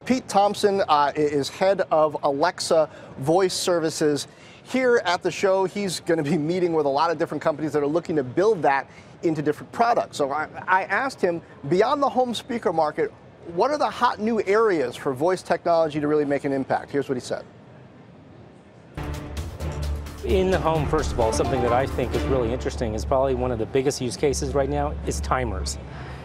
Pete Thompson is head of Alexa voice services. Here at the show, he's going to be meeting with a lot of different companies that are looking to build that into different products. So I asked him, beyond the home speaker market, what are the hot new areas for voice technology to really make an impact? Here's what he said. In the home, first of all, something that I think is really interesting is probably one of the biggest use cases right now is timers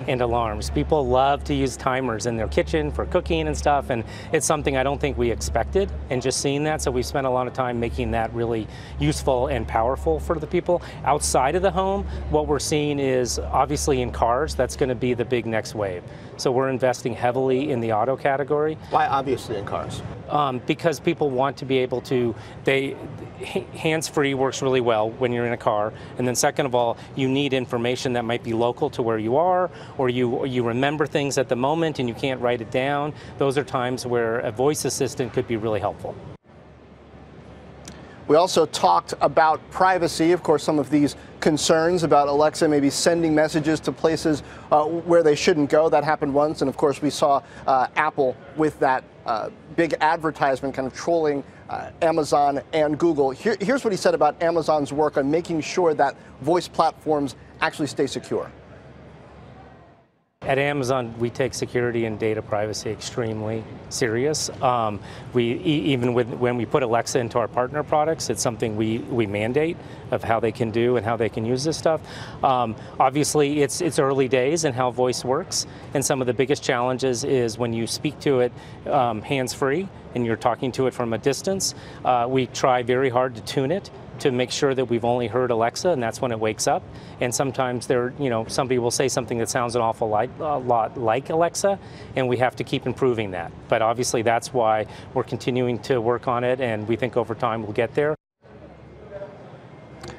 and alarms. People love to use timers in their kitchen for cooking and stuff, and it's something I don't think we expected, and just seeing that, so we spent a lot of time making that really useful and powerful for the people. Outside of the home, what we're seeing is obviously in cars, that's going to be the big next wave. So we're investing heavily in the auto category. Why obviously in cars? Because people want to be able to, hands-free works really well when you're in a car, and then second of all, you need information that might be local to where you are, or you remember things at the moment and you can't write it down. Those are times where a voice assistant could be really helpful. We also talked about privacy, of course, some of these concerns about Alexa maybe sending messages to places where they shouldn't go. That happened once, and of course we saw Apple with that big advertisement kind of trolling Amazon and Google. Here's what he said about Amazon's work on making sure that voice platforms actually stay secure. At Amazon, we take security and data privacy extremely serious. Even when we put Alexa into our partner products, it's something we mandate of how they can do and how they can use this stuff. Obviously, it's early days in how voice works, and some of the biggest challenges is when you speak to it hands-free and you're talking to it from a distance. We try very hard to tune it to make sure that we've only heard Alexa, and that's when it wakes up. And sometimes somebody will say something that sounds an awful lot like Alexa, and we have to keep improving that. But obviously that's why we're continuing to work on it, and we think over time we'll get there.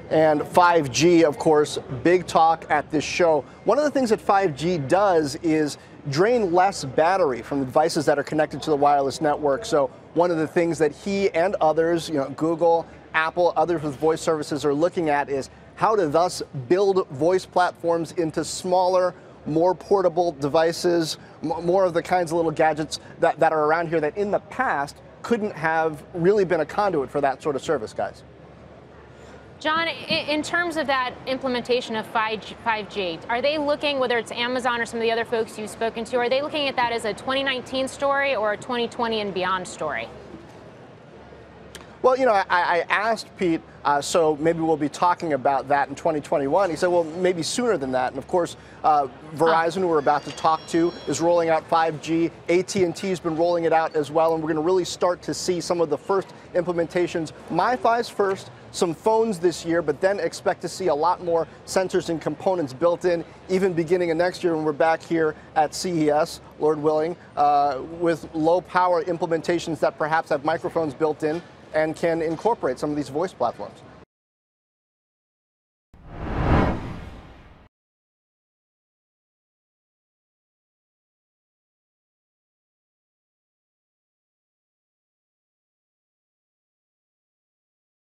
And 5G, of course, big talk at this show. One of the things that 5G does is drain less battery from the devices that are connected to the wireless network. So one of the things that he and others, Google, Apple, others with voice services are looking at is how to thus build voice platforms into smaller, more portable devices, more of the kinds of little gadgets that are around here that in the past couldn't have really been a conduit for that sort of service, guys. John, in terms of that implementation of 5G, are they looking, whether it's Amazon or some of the other folks you've spoken to, are they looking at that as a 2019 story or a 2020 and beyond story? Well, I asked Pete, so maybe we'll be talking about that in 2021. He said, well, maybe sooner than that. And of course, Verizon, who we're about to talk to, is rolling out 5G. AT&T's been rolling it out as well, and we're going to really start to see some of the first implementations. MiFi's first, some phones this year, but then expect to see a lot more sensors and components built in, even beginning of next year when we're back here at CES, Lord willing, with low-power implementations that perhaps have microphones built in and can incorporate some of these voice platforms.